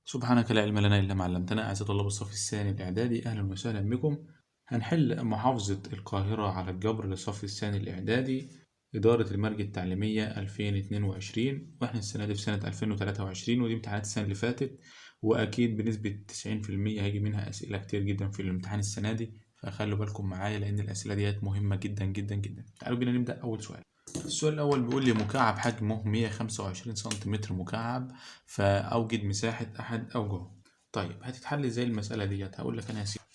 سبحانك لا علم لنا إلا ما علمتنا. أعزائي طلاب الصف الثاني الإعدادي، أهلا وسهلا بكم. هنحل محافظة القاهرة على الجبر للصف الثاني الإعدادي، إدارة المرج التعليمية 2022، وإحنا السنة دي في سنة 2023، ودي امتحانات السنة اللي فاتت، وأكيد بنسبة 90% هيجي منها أسئلة كتير جدا في الامتحان السنة دي، فخلوا بالكم معايا لأن الأسئلة ديت مهمة جدا جدا جدا. تعالوا بينا نبدأ أول سؤال. السؤال الأول بيقول لي مكعب حجمه 125 سنتيمتر مكعب، فأوجد مساحة أحد أوجهه. طيب هتتحل ازاي المسألة ديت؟ هقول لك أنا يا سيدي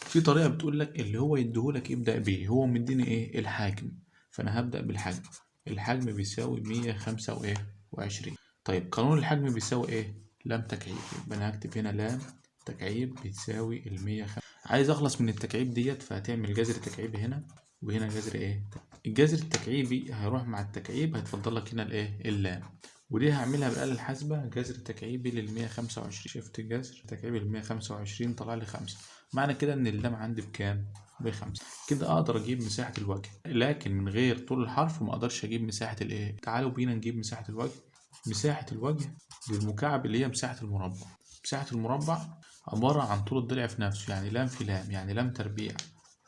في طريقة بتقول لك اللي هو يديهولك ابدأ بيه. هو مديني إيه؟ الحجم، فأنا هبدأ بالحجم. الحجم بيساوي 125. طيب قانون الحجم بيساوي إيه؟ لام تكعيب، يبقى أنا هكتب هنا لام تكعيب بيساوي 105. عايز أخلص من التكعيب ديت، فهتعمل جذر تكعيبي هنا، وهنا جذر إيه؟ الجذر التكعيبي هيروح مع التكعيب، هيتفضل لك هنا الإيه؟ اللام، ودي هعملها بالآلة الحاسبة. جذر تكعيبي للمية خمسة وعشرين، شفت جذر تكعيبي للمية خمسة وعشرين طلع لي 5. معنى كده إن اللام عندي بكام؟ ب5. كده أقدر أجيب مساحة الوجه، لكن من غير طول الحرف ما أقدرش أجيب مساحة الإيه؟ تعالوا بينا نجيب مساحة الوجه. مساحة الوجه للمكعب اللي هي مساحة المربع. مساحة المربع عبارة عن طول الضلع في نفسه، يعني لام في لام، يعني لام تربيع.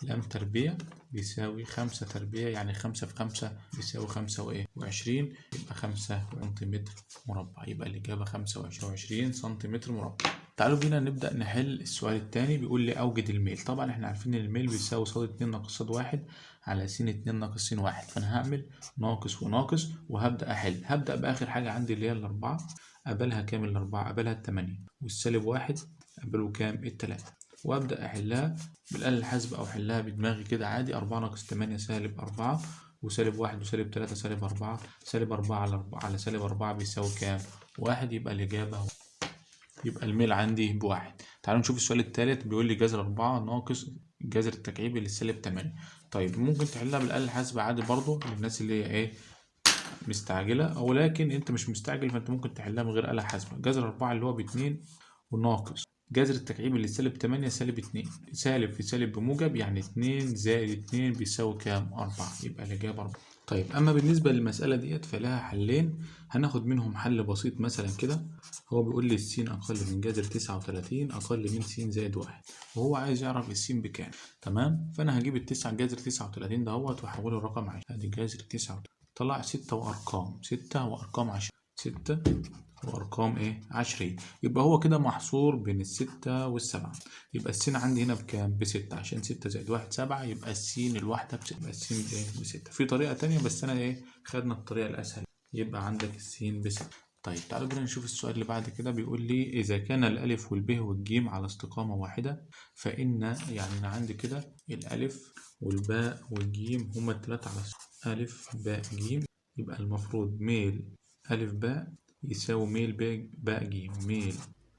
لام تربيع بيساوي 5 تربيع، يعني 5 في 5 بيساوي 25، يبقى 5 سنتيمتر مربع. يبقى الإجابة 25 سنتيمتر مربع. تعالوا بينا نبدأ نحل السؤال التاني. بيقول لي أوجد الميل. طبعا احنا عارفين إن الميل بيساوي صاد 2 ناقص صاد 1 على س 2 ناقص س 1، فأنا هعمل ناقص وناقص وهبدأ أحل. هبدأ بآخر حاجة عندي اللي هي الأربعة، قبلها كام الأربعة؟ قبلها التمانية، والسالب 1 قبله كام؟ التلاتة، وأبدأ أحلها بالآلة الحاسبة أو أحلها بدماغي كده عادي. 4 ناقص 8 سالب 4، وسالب 1 وسالب 3 سالب 4، سالب 4 على 4 على سالب 4 بيساوي كام؟ 1. يبقى الإجابة يبقى الميل عندي ب1. تعالوا نشوف السؤال التالت. بيقول لي جذر 4 ناقص الجذر التكعيبي للسالب 8. طيب ممكن تحلها بالآلة الحاسبة عادي برضو للناس اللي هي إيه مستعجلة، ولكن أنت مش مستعجل فأنت ممكن تحلها من غير آلة حاسبة. جذر 4 اللي هو ب2 وناقص جذر التكعيبي للسالب 8 سالب 2، سالب في سالب بموجب، يعني 2 زائد 2 بيساوي كام؟ 4. يبقى الإجابة 4. طيب أما بالنسبة للمسألة ديت فلها حلين، هناخد منهم حل بسيط مثلا كده. هو بيقول لي السين أقل من جذر 39 أقل من س زائد 1، وهو عايز يعرف السين بكام. تمام، فأنا هجيب التسعة جذر 39 دهوت وأحوله لرقم 10. أدي جذر 9 طلع 6 وأرقام، 6 وأرقام 10، 6 وأرقام إيه؟ 20. يبقى هو كده محصور بين الستة والسبعة. يبقى السين عندي هنا بكام؟ ب6، عشان 6 زائد 1 7، يبقى السين الواحدة ب6. يبقى السين بإيه؟ ب6. في طريقة تانية بس أنا إيه خدنا الطريقة الأسهل. يبقى عندك السين ب6. طيب تعالوا بينا نشوف السؤال اللي بعد كده. بيقول لي إذا كان الألف والب والجيم على استقامة واحدة، فإن يعني أنا عندي كده الألف والباء والجيم هما التلاتة على ألف باء جيم، يبقى المفروض ميل ألف باء يساوي ميل باء جيم، ميل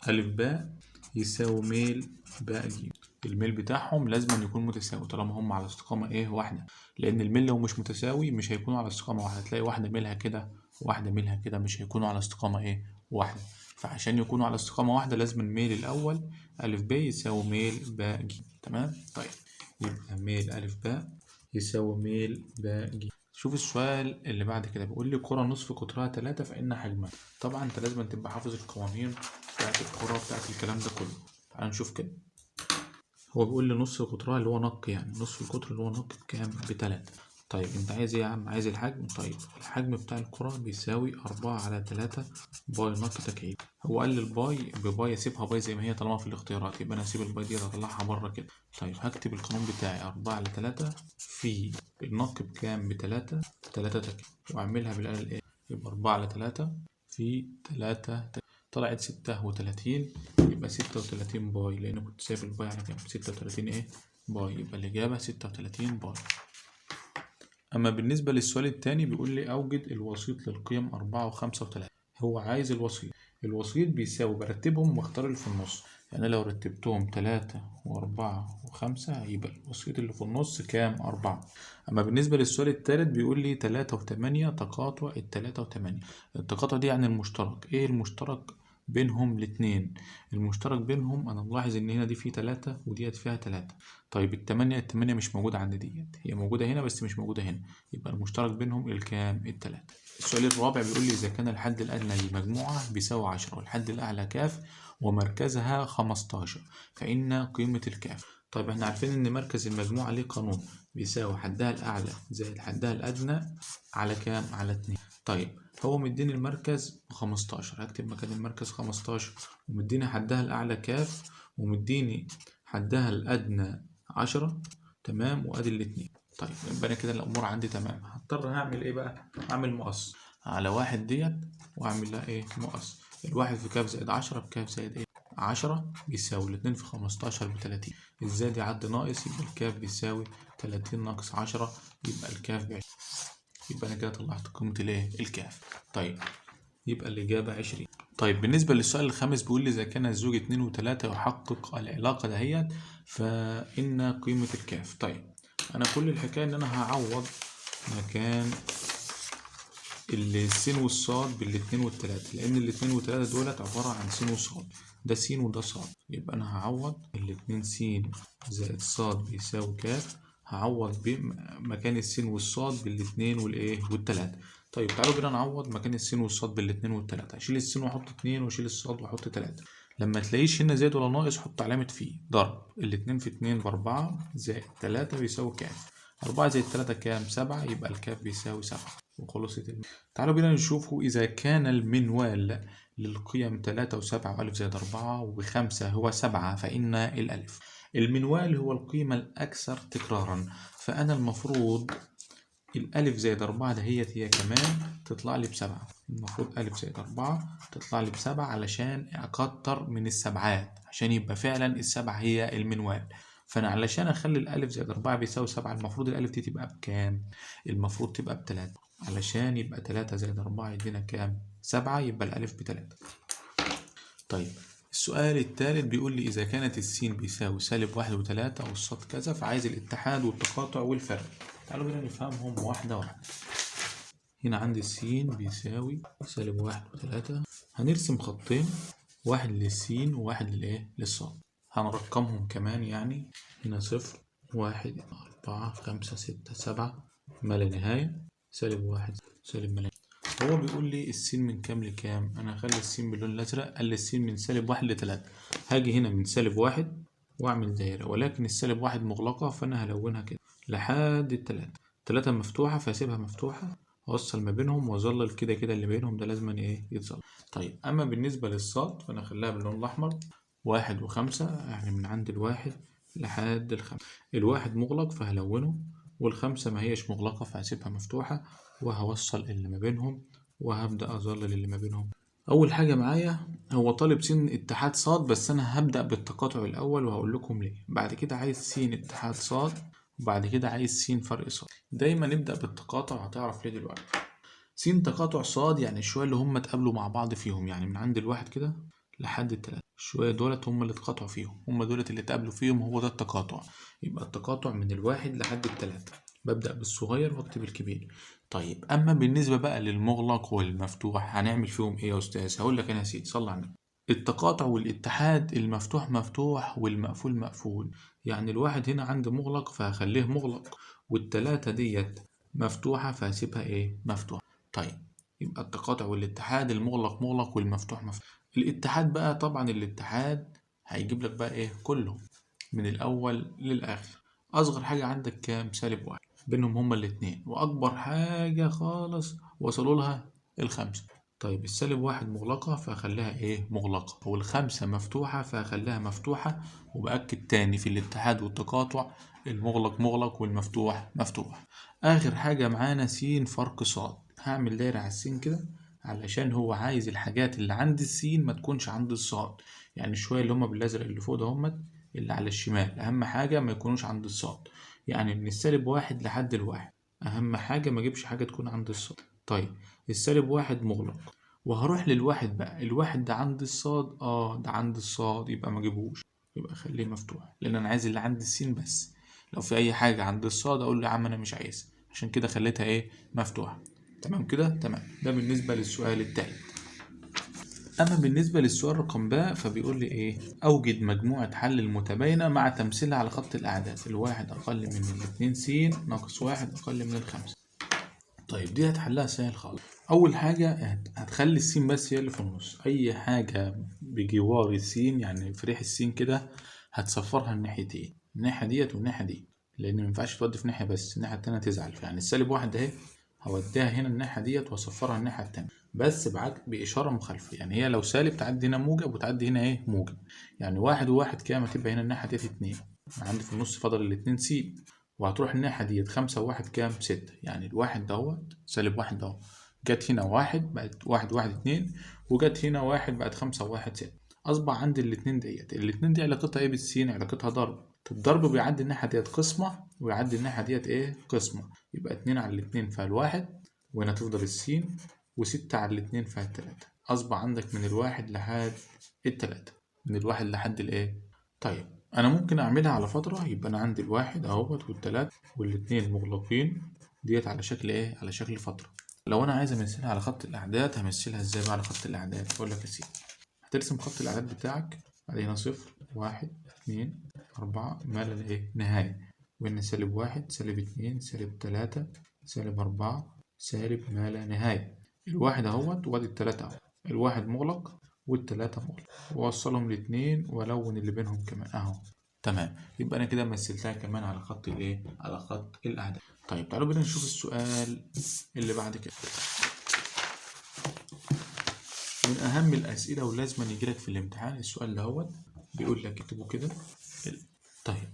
ألف باء يساوي ميل باء جيم. الميل بتاعهم لازم يكون متساوي طالما هم على استقامة إيه واحدة، لأن الميل لو مش متساوي مش هيكونوا على استقامة واحدة. هتلاقي واحدة ميلها كده وواحدة ميلها كده، مش هيكونوا على استقامة إيه واحدة. فعشان يكونوا على استقامة واحدة لازم الميل الأول ألف باء يساوي ميل باء جيم. تمام. طيب يبقى ميل ألف باء يساوي ميل باء جيم. شوف السؤال اللي بعد كده. بيقول لي كرة نصف قطرها 3 فإن حجمها. طبعا انت لازم تبقى حافظ القوانين بتاعت الكرة بتاعت الكلام ده كله. تعال نشوف كده. هو بيقول لي نصف قطرها اللي هو نق، يعني نصف القطر اللي هو نق بكام؟ ب3. طيب انت عايز ايه يا عم؟ عايز الحجم. طيب الحجم بتاع الكرة بيساوي 4 على 3 باي نق تكعيب. هو قال لي الباي بباي، اسيبها باي زي ما هي طالما في الاختيارات، يبقى انا اسيب الباي دي اطلعها بره كده. طيب هكتب القانون بتاعي 4 على 3 في النق بكام؟ ب3، 3 تكعيب، واعملها بالآلة الايه؟ يبقى 4 على 3 في 3 تكعيب، طلعت 36. يبقى 36 باي، لأن كنت سايب الباي على كام؟ 36 إيه؟ باي. يبقى الإجابة 36 باي. أما بالنسبة للسؤال التاني بيقول لي أوجد الوسيط للقيم 4 و5 و3. هو عايز الوسيط. الوسيط بيساوي برتبهم واختار اللي في النص، يعني لو رتبتهم 3 و4 و5 يبقى الوسيط اللي في النص كام؟ 4. أما بالنسبة للسؤال التالت بيقول لي 3 و8 تقاطع التلاتة و8. التقاطع دي يعني المشترك. إيه المشترك بينهم الاتنين. المشترك بينهم أنا ملاحظ إن هنا دي فيه 3 وديت فيها 3. طيب التمانية مش موجودة عند ديت، هي موجودة هنا بس مش موجودة هنا، يبقى المشترك بينهم الكام؟ ال3. السؤال الرابع بيقول لي إذا كان الحد الأدنى للمجموعة بيساوي 10 والحد الأعلى كاف ومركزها 15 فإن قيمة الكاف. طيب احنا عارفين إن مركز المجموعة ليه قانون، بيساوي حدها الأعلى زائد حدها الأدنى على كام؟ على 2. طيب هو مديني المركز 15، هكتب مكان المركز 15، ومديني حدها الأعلى كاف، ومديني حدها الأدنى 10. تمام، وأدي الاتنين. طيب يبقى أنا كده الأمور عندي تمام. هضطر هعمل إيه بقى؟ هعمل مقص على واحد ديت وأعمل لها إيه؟ مقص. الواحد في كاف زائد 10 بكاف زائد إيه؟ 10 بيساوي الاتنين في 15 ب30. الزائد يعدي ناقص، يبقى الكاف بيساوي 30 ناقص 10، يبقى الكاف ب20. يبقى أنا كده طلعت قيمة الإيه؟ الكاف. طيب يبقى الإجابة 20. طيب بالنسبة للسؤال الخامس بيقول لي إذا كان الزوج 2 و3 يحقق العلاقة دهيت فإن قيمة الكاف. طيب أنا كل الحكاية إن أنا هعوض مكان السين والصاد بالاتنين والتلاتة، لأن الاتنين والتلاتة دولت عبارة عن سين وصاد، ده سين وده صاد. يبقى أنا هعوض الاتنين سين زائد صاد بيساوي كاف، هعوض مكان السين والصاد بالاتنين والإيه والتلاتة. طيب تعالوا كده نعوض مكان السين والصاد بالاتنين والتلاتة. أشيل السين وأحط 2 وأشيل الصاد وأحط 3. لما تلاقيش هنا زائد ولا ناقص حط علامة فيه ضرب. الاتنين في 2 ب4 زائد 3 بيساوي كاف. 4 زائد 3 كام؟ 7، يبقى الكاف بيساوي 7 وخلصت. تعالوا بينا نشوفوا إذا كان المنوال للقيم 3 و7 وألف زائد 4 و5 هو 7 فإن الألف. المنوال هو القيمة الأكثر تكرارا، فأنا المفروض الألف زائد 4 دهيت هي كمان تطلع لي ب7. المفروض ألف زائد 4 تطلع لي ب7 علشان أكتر من السبعات، عشان يبقى فعلا السبعة هي المنوال. فأنا علشان أخلي الألف زائد 4 بيساوي 7 المفروض الألف دي تبقى بكام؟ المفروض تبقى ب3، علشان يبقى 3 زائد 4 يدينا كام؟ 7، يبقى الألف ب3. طيب السؤال الثالث بيقول لي إذا كانت السين بيساوي -1 و3 والصاد كذا فعايز الاتحاد والتقاطع والفرق. تعالوا بينا نفهمهم واحدة واحدة. هنا عندي السين بيساوي -1 و3، هنرسم خطين، واحد للسين وواحد للإيه؟ للصاد. هنرقمهم كمان يعني هنا 0 1 4 5 6 7 ما لا نهاية، -1 سالب ما لا نهاية. هو بيقول لي السين من كام لكام؟ أنا هخلي السين باللون الأزرق. قال لي السين من -1 ل3. هاجي هنا من -1 وأعمل دايرة، ولكن -1 مغلقة فأنا هلونها كده لحد ال3. 3 مفتوحة فهسيبها مفتوحة، أوصل ما بينهم وأظلل كده كده اللي بينهم ده لازم إيه؟ يتظلل. طيب أما بالنسبة للصاد فأنا هخليها باللون الأحمر. 1 و5 يعني من عند الواحد لحد الخمسة. الواحد مغلق فهلونه، والخمسة ما هيش مغلقة فهسيبها مفتوحة، وهوصل اللي ما بينهم وهبدأ أظلل اللي ما بينهم. أول حاجة معايا هو طالب س اتحاد صاد، بس أنا هبدأ بالتقاطع الأول وهقول لكم ليه. بعد كده عايز س اتحاد صاد، وبعد كده عايز س فرق صاد. دايما نبدأ بالتقاطع، هتعرف ليه دلوقتي. س تقاطع صاد يعني الشوية اللي هم اتقابلوا مع بعض فيهم، يعني من عند الواحد كده لحد التلاتة، الشوية دولت هم اللي اتقاطعوا فيهم، هم دولت اللي اتقابلوا فيهم، هو ده التقاطع. يبقى التقاطع من الواحد لحد التلاتة. ببدأ بالصغير واكتب الكبير. طيب أما بالنسبة بقى للمغلق والمفتوح هنعمل فيهم إيه يا أستاذ؟ هقول لك أنا يا سيدي صلى على النبي. التقاطع والاتحاد المفتوح مفتوح والمقفول مقفول. يعني الواحد هنا عندي مغلق فهخليه مغلق، والتلاتة ديت مفتوحة فهسيبها إيه؟ مفتوحة. طيب يبقى التقاطع والاتحاد المغلق مغلق والمفتوح مفتوح. الاتحاد بقى طبعا الاتحاد هيجيب لك بقى إيه؟ كله من الأول للآخر. أصغر حاجة عندك كام؟ -1 بينهم هما الاتنين، وأكبر حاجة خالص وصلوا لها الخمسة. طيب -1 مغلقة فهخليها إيه؟ مغلقة، والخمسة مفتوحة فهخليها مفتوحة. وبأكد تاني في الاتحاد والتقاطع المغلق مغلق والمفتوح مفتوح. آخر حاجة معانا س فرق صاد. هعمل دايرة على السين كده علشان هو عايز الحاجات اللي عند السين ما تكونش عند الصاد. يعني شوية اللي هما بالأزرق اللي فوق ده هما اللي على الشمال أهم حاجة ما يكونوش عند الصاد، يعني من -1 لحد الواحد أهم حاجة ما اجيبش حاجة تكون عند الصاد. طيب -1 مغلق، وهروح للواحد بقى. الواحد ده عند الصاد، ده عند الصاد، يبقى ما اجيبهوش، يبقى خليه مفتوح، لأن أنا عايز اللي عند السين بس. لو في أي حاجة عند الصاد أقول له يا عم أنا مش عايز، عشان كده خليتها إيه؟ مفتوحة. تمام كده؟ تمام. ده بالنسبة للسؤال التالت. أما بالنسبة للسؤال رقم ب فبيقول لي إيه؟ أوجد مجموعة حل المتباينة مع تمثيلها على خط الأعداد، الواحد أقل من الاتنين س ناقص واحد أقل من الخمسة. طيب دي هتحلها سهل خالص. أول حاجة هتخلي السين بس هي اللي في النص، أي حاجة بجوار السين يعني في ريح السين كده هتصفرها الناحيتين، الناحية ديت والناحية دي، لأن مينفعش تودي في ناحية بس، الناحية التانية تزعل. يعني السالب واحد أهي هوديها هنا الناحية ديت وأصفرها الناحية التانية، بس بإشارة مخالفة. يعني هي لو سالب تعدي هنا موجب وتعدي هنا إيه موجب. يعني واحد وواحد كام هتبقى هنا الناحية ديت اتنين، عندي في النص فاضل الاتنين س، وهتروح الناحية ديت خمسة وواحد كام ستة. يعني الواحد دوت سالب واحد دوت جت هنا واحد بقت واحد واحد اتنين، وجت هنا واحد بقت خمسة وواحد ستة. أصبح عندي الاتنين ديت، الاتنين دي علاقتها إيه بالسين؟ علاقتها ضرب. الضرب بيعدي الناحية ديت قسمة ويعدي الناحية ديت إيه قسمة، يبقى اتنين على الاتنين فالواحد، وهنا تفضل السين، وستة على الاتنين فالتلاتة. أصبح عندك من الواحد لحد التلاتة، من الواحد لحد الإيه. طيب أنا ممكن أعملها على فترة، يبقى أنا عندي الواحد أهوت والتلاتة والاتنين مغلقين ديت على شكل إيه؟ على شكل فترة. لو أنا عايز أمثلها على خط الأعداد همثلها إزاي بقى على خط الأعداد؟ أقول لك يا سيدي، هترسم خط الأعداد بتاعك علينا صفر واحد اتنين أربعة ما لا إيه نهاية، وإن سالب واحد سالب اتنين سالب تلاتة سالب أربعة سالب ما لا نهاية. الواحد أهوت وأدي التلاتة أهو، الواحد مغلق والتلاتة مغلق، وأوصلهم الاتنين وألون اللي بينهم كمان أهو. تمام، يبقى أنا كده مثلتها كمان على خط الإيه؟ على خط الأعداد. طيب تعالوا بينا نشوف السؤال اللي بعد كده. من أهم الأسئلة ولازم يجيلك في الامتحان السؤال دهوت، بيقول لك اكتبه كده. طيب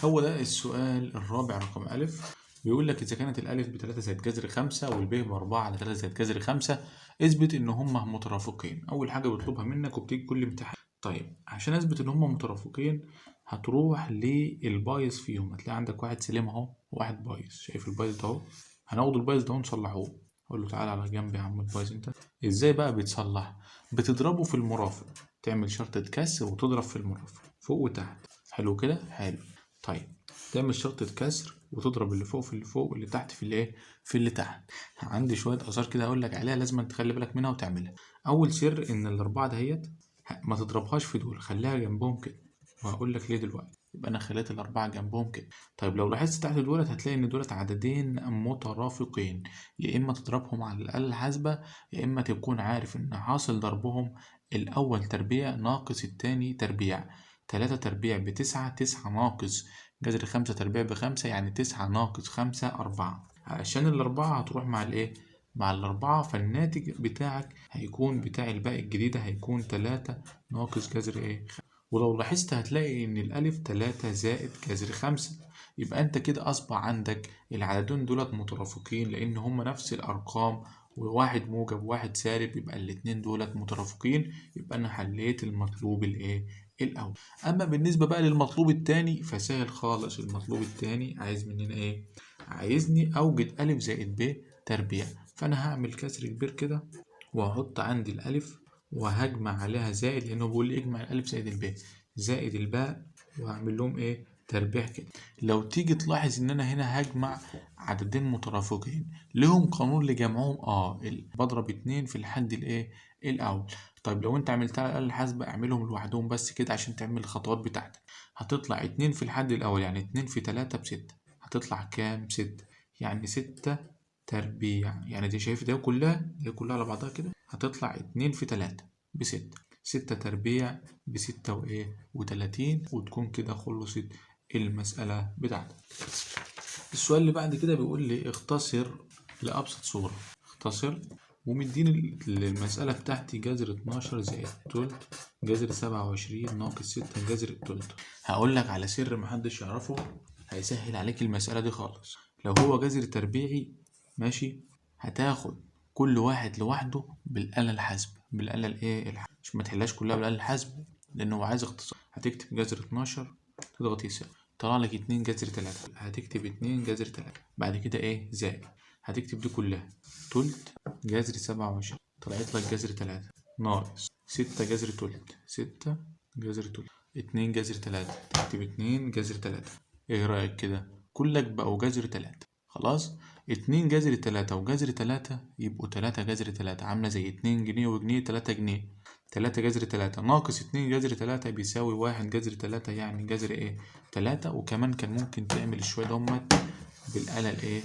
هو ده السؤال الرابع رقم ألف، بيقول لك إذا كانت الألف ب3 زائد جذر 5 والب ب4 على 3 زائد جذر 5 اثبت إن هما مترافقين. أول حاجة بيطلبها منك وبتيجي كل امتحان. طيب عشان أثبت إن هما مترافقين هتروح للبايظ فيهم، هتلاقي عندك واحد سليم أهو وواحد بايظ، شايف البايظ ده أهو؟ هناخد البايظ ده ونصلحوه. أقول له تعالى على جنب يا عم البايظ أنت. إزاي بقى بيتصلح؟ بتضربه في المرافق، تعمل شرطة كسر وتضرب في المرافق فوق وتحت. حلو كده؟ حلو. طيب تعمل شرطة كسر وتضرب اللي فوق في اللي فوق واللي تحت في اللي ايه في اللي تحت. عندي شوية آثار كده هقول لك عليها لازم تخلي بالك منها وتعملها. أول سر إن الأربعة دهيت ما تضربهاش في دول، خليها جنبهم كده، وهقول لك ليه دلوقتي. يبقى أنا خليت الأربعة جنبهم كده. طيب لو لاحظت تحت دولت هتلاقي إن دولت عددين مترافقين، يا إما تضربهم على الآلة الحاسبة يا إما تكون عارف إن حاصل ضربهم الأول تربيع ناقص التاني تربيع. 3 تربيع ب9، 9 ناقص جذر 5 تربيع ب5، يعني 9 ناقص 5 4. عشان الأربعة هتروح مع الإيه؟ مع الأربعة، فالناتج بتاعك هيكون بتاع الباقي الجديدة هيكون 3 ناقص جذر إيه؟ ولو لاحظت هتلاقي إن الألف 3 زائد جذر 5. يبقى أنت كده أصبح عندك العددين دولت مترافقين لأن هما نفس الأرقام، وواحد موجب وواحد سالب، يبقى الاتنين دولت مترافقين. يبقى أنا حليت المطلوب الإيه؟ الأول. أما بالنسبة بقى للمطلوب التاني فسهل خالص. المطلوب التاني عايز مننا إيه؟ عايزني أوجد ألف زائد ب تربيع، فأنا هعمل كسر كبير كده وهحط عندي الألف وهجمع عليها زائد، لأنه بيقول لي اجمع الألف زائد الب زائد الباء، وهعمل لهم إيه؟ تربيع كده. لو تيجي تلاحظ إن أنا هنا هجمع عددين مترافقين لهم قانون لجمعهم، بضرب اتنين في الحد الإيه؟ الأول. طيب لو انت عملتها على الآلة الحاسبة اعملهم لوحدهم بس كده عشان تعمل الخطوات بتاعتك. هتطلع اتنين في الحد الأول يعني اتنين في تلاتة بستة، هتطلع كام؟ ستة. يعني ستة تربيع، يعني دي شايف دي كلها على بعضها كده هتطلع اتنين في تلاتة بستة، ستة تربيع بستة وإيه وتلاتين، وتكون كده خلصت المسألة بتاعتك. السؤال اللي بعد كده بيقول لي اختصر لأبسط صورة. اختصر ومديني المسألة بتاعتي جذر 12 زائد تلت جذر 27 ناقص 6 جذر التلت. هقول لك على سر محدش يعرفه هيسهل عليك المسألة دي خالص. لو هو جذر تربيعي ماشي، هتاخد كل واحد لوحده بالآلة الحاسبة، بالآلة مش ما تحلهاش كلها بالآلة الحاسبة لأنه هو عايز اختصار. هتكتب جذر 12 تضغط يساوي، طلع لك 2 جذر 3، هتكتب 2 جذر 3، بعد كده ايه زائد، هتكتب دي كلها تلت جذر 27 طلعت لك جذر 3 ناقص 6 جذر تلت، 6 جذر تلت، 2 جذر 3، تكتب 2 جذر 3. ايه رأيك كده؟ كلك بقوا جذر 3. خلاص 2 جذر 3 وجذر 3 يبقوا 3 جذر 3 عاملة زي 2 جنيه وجنيه 3 جنيه. 3 جذر 3 ناقص 2 جذر 3 بيساوي 1 جذر 3، يعني جذر ايه 3. وكمان كان ممكن تعمل الشوية دوت بالآلة الايه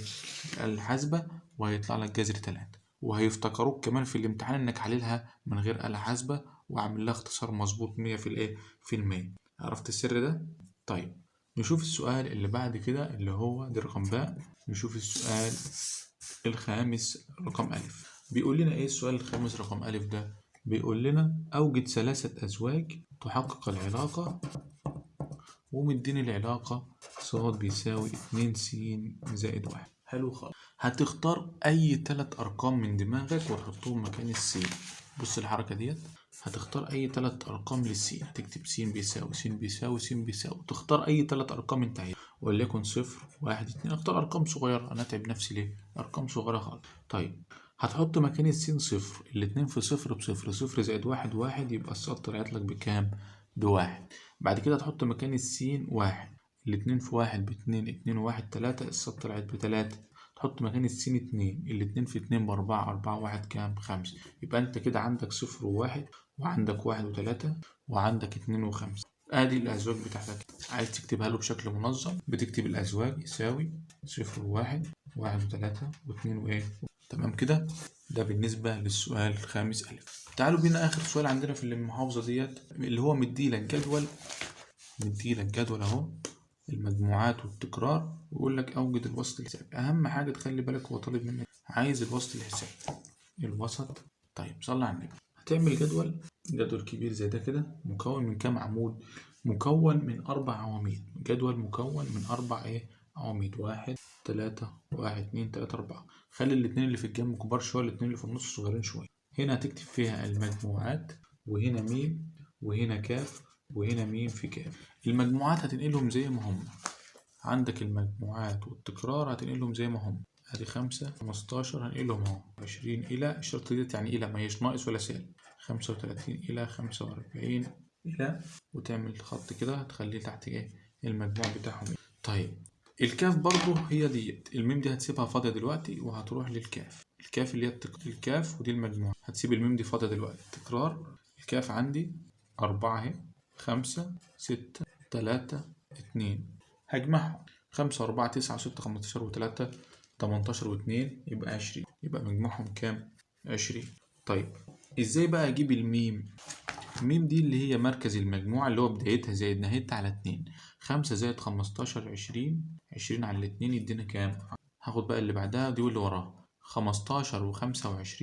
الآلة الحاسبة وهيطلع لك جذر 3، وهيفتكروك كمان في الامتحان انك حللها من غير آلة حاسبة وعامل لها اختصار مظبوط 100 في الايه في المية. عرفت السر ده؟ طيب نشوف السؤال اللي بعد كده اللي هو دي رقم باء. نشوف السؤال الخامس رقم ألف. بيقول لنا ايه السؤال الخامس رقم ألف ده؟ بيقول لنا أوجد 3 أزواج تحقق العلاقة، ومديني العلاقة ص بيساوي 2 س زائد 1. حلو خالص. هتختار أي 3 أرقام من دماغك وتحطهم مكان السين. بص الحركة ديت، هتختار أي 3 أرقام للسين، هتكتب س بيساوي س بيساوي س بيساوي، تختار أي 3 أرقام أنت عايزها، وليكن 0 1 2. اختار أرقام صغيرة، أنا أتعب نفسي ليه؟ أرقام صغيرة خالص. طيب هتحط مكان السين 0، الاتنين في 0 بصفر، 0 زائد 1 1، يبقى الصاد طلعت لك بكام؟ ب1. بعد كده تحط مكان السين 1، الاتنين في 1 ب2، 2 و1 3، الصاد طلعت ب3. تحط مكان السين 2، الاتنين في 2 ب4، 4 و1 كام؟ 5. يبقى انت كده عندك 0 و1، وعندك 1 و3، وعندك 2 و5. ادي الازواج بتاعتك. عايز تكتبها له بشكل منظم، بتكتب الازواج يساوي 0 و1، 1 و3 و2 وايه. تمام كده. ده بالنسبة للسؤال الخامس ألف. تعالوا بينا آخر سؤال عندنا في المحافظة ديت، اللي هو مديلك جدول أهو المجموعات والتكرار، ويقول لك أوجد الوسط الحسابي. أهم حاجة تخلي بالك، هو طالب منك عايز الوسط الحسابي، الوسط. طيب صلي على النبي. هتعمل جدول كبير زي ده كده، مكون من كام عمود؟ مكون من 4 عواميد. جدول مكون من 4 عواميد، 1 3 1 2 3 4. خلي الاتنين اللي في الجنب كبار شوية، الاتنين اللي في النص صغيرين شوية. هنا هتكتب فيها المجموعات، وهنا ميم، وهنا كاف، وهنا ميم في كاف. المجموعات هتنقلهم زي ما هم، عندك المجموعات والتكرار هتنقلهم زي ما هم. ادي 5 15 هنقلهم اهو. 20 إلى الشرط ديت يعني إلى، ما هيش ناقص ولا سالب. 35 إلى 45 إلى، وتعمل خط كده هتخليه تحت المجموع بتاعهم. طيب الكاف برضو هي ديت، الميم دي هتسيبها فاضية دلوقتي وهتروح للكاف. الكاف اللي هي الكاف ودي المجموعة، هتسيب الميم دي فاضية دلوقتي. تكرار الكاف عندي 4 اهي، 5 6 3 2. هجمعهم 5 و4 9 و6 15 و3 18 و2 يبقى 20. يبقى مجموعهم كام؟ 20. طيب ازاي بقى اجيب الميم؟ الميم دي اللي هي مركز المجموعة، اللي هو بدايتها زائد نهايتها على 2. 5 زائد 15 20، 20 على 2 يدينا كام؟ هاخد بقى اللي بعدها دي واللي وراها، 15 و25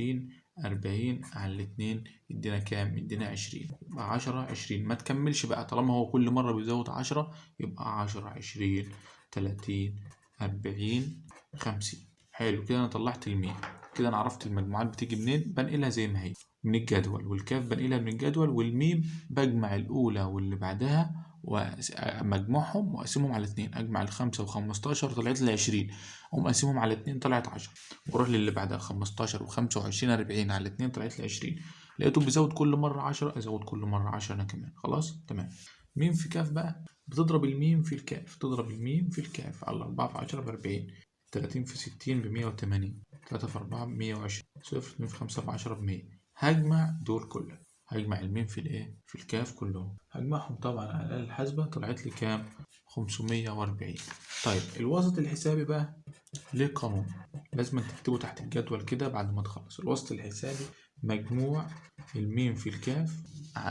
40 على 2 يدينا كام؟ يدينا 20. يبقى 10 20. ما تكملش بقى، طالما هو كل مرة بيزود 10 يبقى 10 20 30 40 50. حلو كده، أنا طلعت الميم. كده أنا عرفت المجموعات بتيجي منين، بنقلها زي ما هي من الجدول، والكاف بنقلها من الجدول، والميم بجمع الأولى واللي بعدها ومجموعهم وأقسمهم على 2. أجمع 5 و15 طلعت لي 20، أقوم أقسمهم على 2 طلعت 10، وأروح للي بعدها 15 و25 40 على 2 طلعت لي 20. لقيته بيزود كل مرة 10، أزود كل مرة 10 أنا كمان. خلاص تمام. ميم في كاف بقى، بتضرب الميم في الكاف، تضرب الميم في الكاف على 4 في 10 ب40، 30 في 60 ب180، 3 في 4 ب120، 0 2 في 5 ب10 ب100. هجمع دول كلهم، هجمع الميم في في الكاف كلهم، هجمعهم طبعا على الآلة الحاسبة، طلعت لي كام؟ 540. طيب الوسط الحسابي بقى ليه قانون لازم تكتبه تحت الجدول كده بعد ما تخلص. الوسط الحسابي مجموع الميم في الكاف،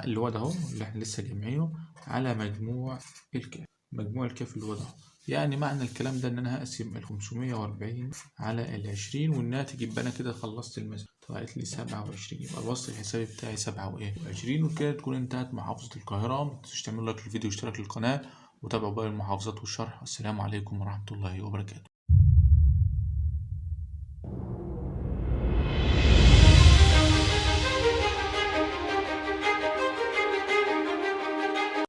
اللي هو ده اهو اللي احنا لسه جامعينه، على مجموع الكاف. مجموع الكاف اللي هو ده، يعني معنى الكلام ده ان انا هقسم ال 540 على ال 20، والناتج يبقى انا كده خلصت المسألة، طلعت لي 27. يبقى الوسط الحسابي بتاعي 27. وكده تكون انتهت محافظة القاهرة. متنسوش تعملوا لايك للفيديو واشتراك للقناة، وتابعوا باقي المحافظات والشرح. السلام عليكم ورحمة الله وبركاته.